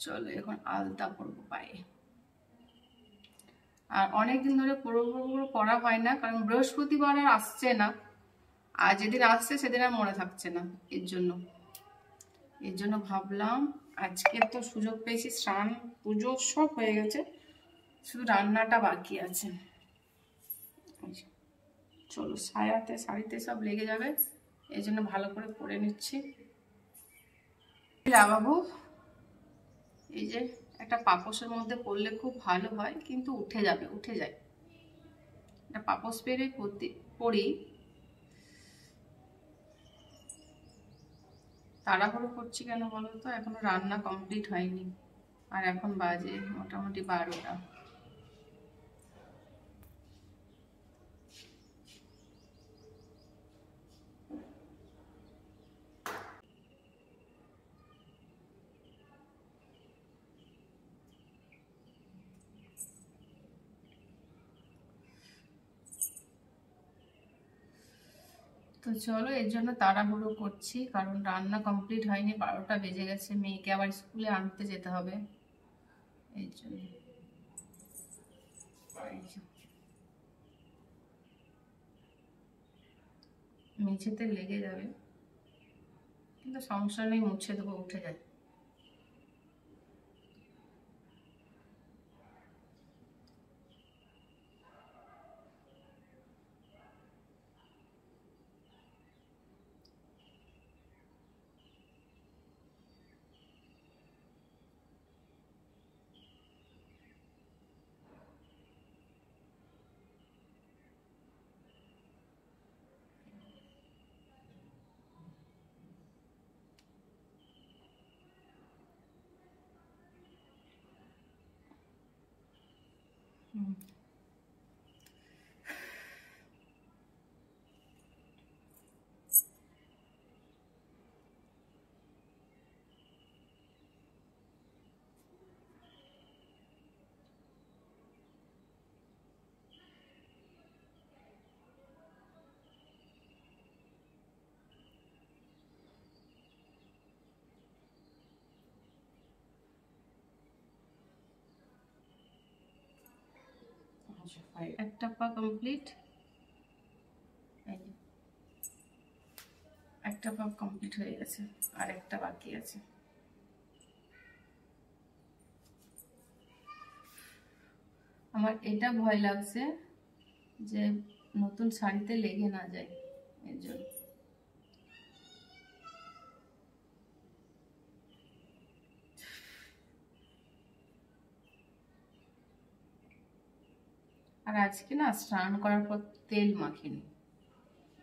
চলো এখন আলতা পরবো পায়ে। আর অনেকদিন ধরে পরা হয় না, কারণ বৃহস্পতিবার আর আসছে না, আর যেদিন আসছে সেদিন আর মনে থাকছে না। এর জন্য ভাবলাম আজকে তো সুযোগ পেয়েছি, স্নান পুজো সব হয়ে গেছে, শুধু রান্নাটা বাকি আছে। চলো শাড়িতে সব লেগে যাবে, এই জন্য ভালো করে পরে নিচ্ছি। লাগাবো এই যে একটা পাপোশের মধ্যে পরলে খুব ভালো হয়, কিন্তু উঠে যায়। একটা পাপোশ পেরে পরি। তাড়াহুড়ো করছি কেন বলো তো, এখনো রান্না কমপ্লিট হয়নি, আর এখন বাজে মোটামুটি 12টা। তো চলো, এর জন্য তাড়াহুড়ো করছি, কারণ রান্না কমপ্লিট হয়নি, 12টা বেজে গেছে, মেয়েকে আবার স্কুলে আনতে যেতে হবে, এই জন্য। মেঝেতে লেগে যাবে, কিন্তু সমস্যা নেই, মুছে দেবো, উঠে যায়। একটা পা কমপ্লিট, একটা পা কমপ্লিট হয়ে গেছে, আর একটা বাকি আছে। আমার এটা ভয় লাগছে যে নতুন শাড়িতে লেগে না যায়, এর জন্য। আর আজকে না স্নান করার পর তেল মাখিনি,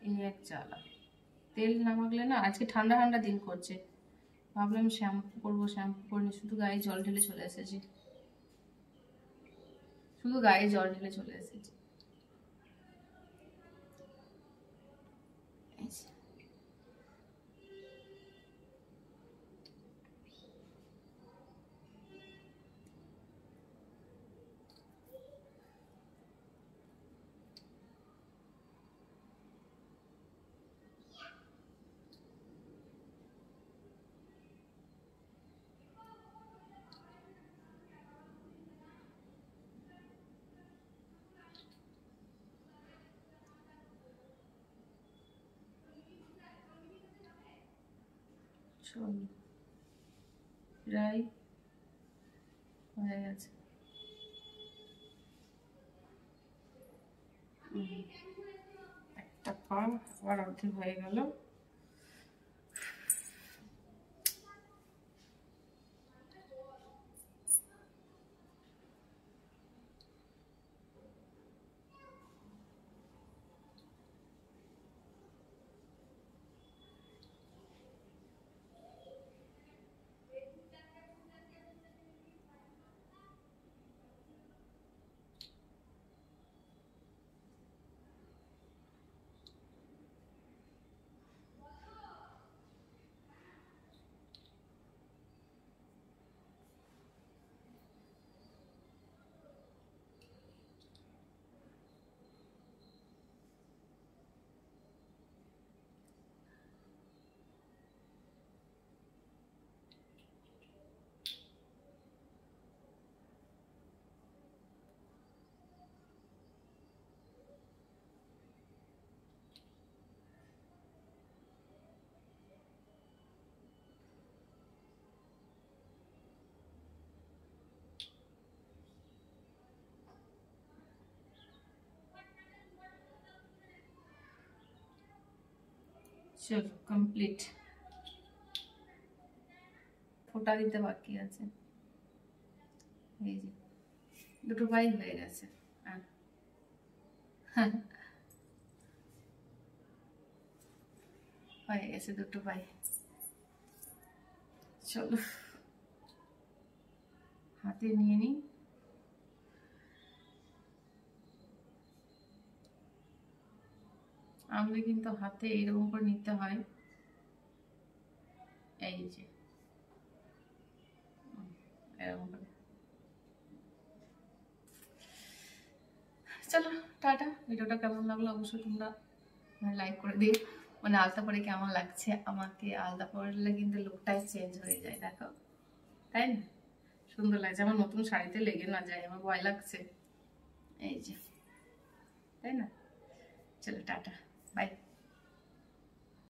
এই এক জ্বালা। তেল না মাখলে না, আজকে ঠান্ডা ঠান্ডা দিন করছে, ভাবলাম শ্যাম্পু করবো, শ্যাম্পু করিনি, শুধু গায়ে জল ঢেলে চলে এসেছি, প্রায় হয়ে গেছে। একটা পা আবার অর্ধেক হয়ে গেল। চলো কমপ্লিট। ফোঁটা দিতে বাকি আছে। এই যে দুটো পাই হয়ে গেছে। হয়ে গেছে দুটো পাই। চলো হাতে নিয়ে নিই। আনলে কিন্তু হাতে এরকম করে নিতে হয়। এই যে এরকম করে। চলো টাটা। ভিডিওটা কেমন লাগলো অবশ্যই তোমরা লাইক করে দিও। মানে আলতা পরে কেমন লাগছে আমাকে, আলতা পরলে কিন্তু লুকটাই চেঞ্জ হয়ে যায়, দেখো তাই না? সুন্দর লাগছে। আমার নতুন শাড়িতে লেগে না যায়, আমার ভয় লাগছে। এই যে, তাই না? চলো টাটা, বাই।